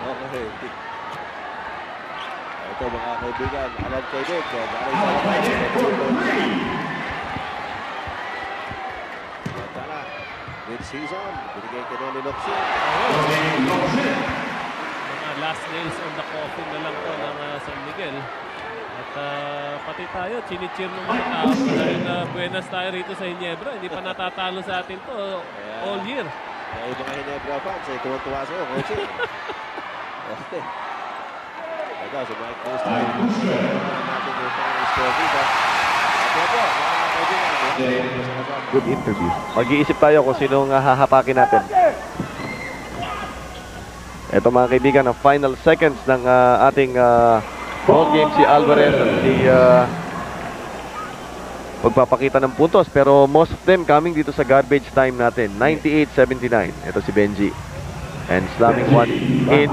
Okay. Ito mga kaibigan, Alan Kaidik. Tala, mid-season, binigay ka na ni Locsin. Mga last nails on the coffin na lang po ng San Miguel. At pati tayo, chinichir ng mga tao dahil buenas tayo rito sa Ginebra. Hindi pa natatalo sa atin to all year. Yung mga Ginebra fans ay tuwan-tuwa sa'yo, Coach. Okay. Ito, si Mike Cruz tayo. Natin yung finals trophy. Good interview. Mag-iisip tayo kung sinong hahapakin natin. Ito mga kaibigan, ang final seconds ng ating ball game. Si Alvarez at si magpapakita ng puntos, pero most of them coming dito sa garbage time natin. 98-79. Ito si Benji. And slamming one in.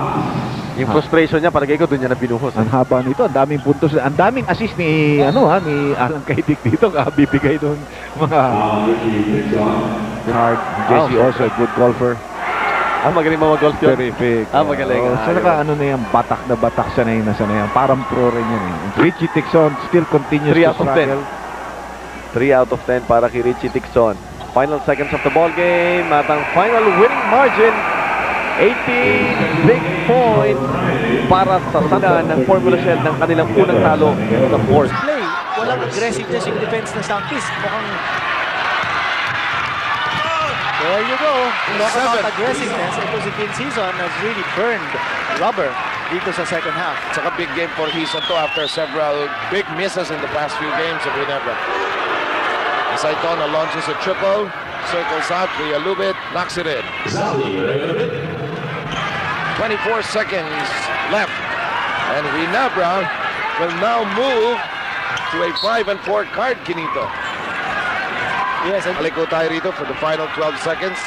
Yung frustration niya, palagay ko doon niya na binuhos. Ang haba nito, ang daming puntos, ang daming assist ni ni Alan Kaidik dito, bibigay doon mga Bernard. Jesse also a good golfer. Magaling mga golf yun. Terrific. Magaling. So naka batak na batak siya na yun, parang pro rin yan eh. Richie Tixon still continues 3 to out of struggle. 3 out of 10 para kay Richie Tixon. Final seconds of the ball game at ang final winning margin, 18 big points para sa sanda ng Formula Shell ng kanilang unang talo sa fourth. Play, walang aggressiveness yung defense ng Sampis. Mukhang there you go. Talk about aggressiveness. Ito si King Season has really burned rubber dito sa second half. It's a big game for Hison too after several big misses in the past few games of Ginebra. Saitona launches a triple, circles out, Villalubit knocks it in. 24 seconds left, and Ginebra will now move to a 5-4 card, Kinito. Yes, and Aliko tayo rito for the final 12 seconds.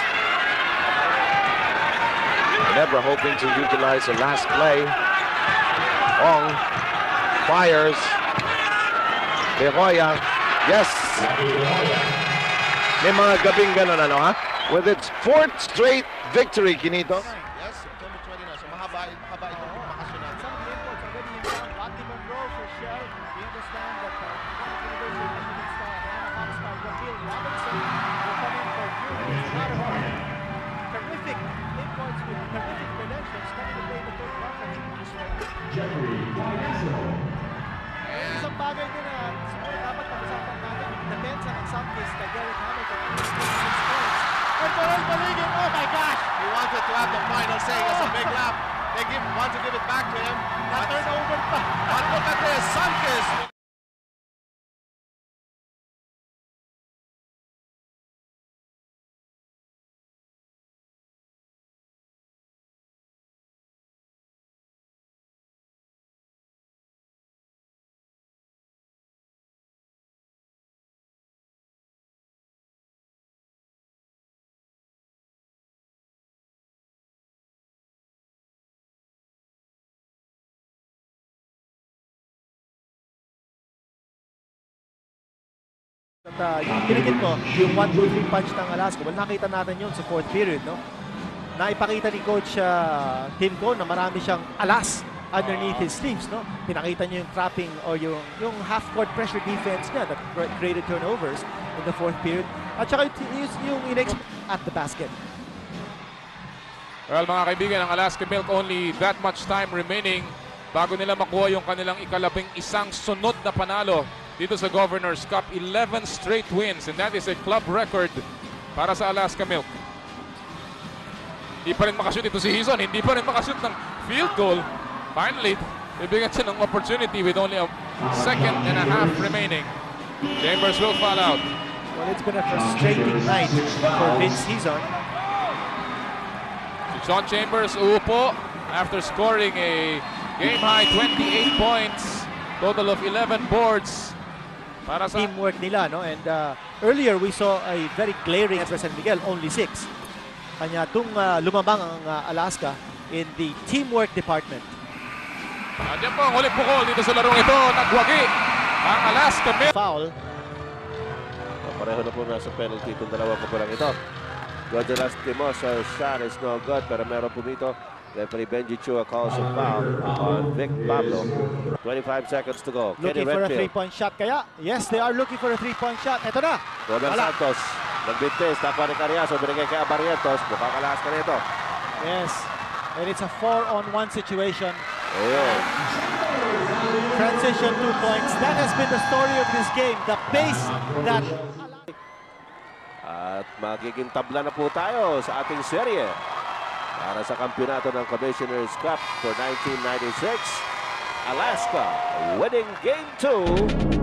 Ginebra hoping to utilize the last play. Ong fires. De Hoya, yes! May mga gabing ganun, ano ha? With its 4th straight victory, Kinito. Yes, September 20 na. So mahaba itong bakasyon natin. some imports already in town. Rodney Monroe for Shell. We understand that University of Michigan star Hannah star Ramil Robinson will come in for European Marathon. Terrific imports with terrific credentials coming to play the third conference. Isang bagay din na siguro dapat pag-usapan natin yung depensa ng Sampis kay Derek Hamilton. And Terrell Baligin, oh my gosh! He wanted to have the final say. It's a big lap. They want to give it back to him. Na-turnover pa. But look at this. Sanchez. At yung pinigit mo, yung 1-2-3 punch ng Alaska, well, nakita natin yun sa fourth period, no? Naipakita ni Coach Tim Cohn na marami siyang alas underneath his sleeves, no? Pinakita niya yung trapping or yung half-court pressure defense niya that created turnovers in the fourth period. At saka yung at the basket. Well, mga kaibigan, ang Alaska Milk only that much time remaining bago nila makuha yung kanilang ika-11 sunod na panalo dito sa Governor's Cup. 11 straight wins, and that is a club record para sa Alaska Milk. Hindi pa rin makashoot ito si Hison. Hindi pa rin makashoot ng field goal. Finally, bibigyan siya ng opportunity with only a second and a half remaining. Chambers will foul out. Well, it's been a frustrating night for Vince Hison. Si John Chambers uupo after scoring a game-high 28 points. Total of 11 boards. Para sa Teamwork nila, no? And earlier we saw a very glaring for San Miguel, only 6. Kanya tung lumabang ang Alaska in the teamwork department. Andiyan po ang huling pukol dito sa larong ito. Nagwagi ang Alaska Milk. Foul. Pareho na po nasa penalty itong dalawa ko po lang ito. Godelas Timosa shot is no good, pero meron po dito Referee Benji Chua calls a foul on Vic Pablo. 25 seconds to go. Looking for a three-point shot kaya? Yes, they are looking for a three-point shot. Ito na. Robert Wala. Santos. Nagbintis. Takwa ni Cariaso. Binigay kay Abarrientos. Mukhang kalakas ka nito. Yes. And it's a 4-on-1 situation. Ayun. Transition 2 points. That has been the story of this game. The pace that... At magiging tabla na po tayo sa ating serye para sa kampyonato ng Commissioner's Cup for 1996. Alaska winning Game 2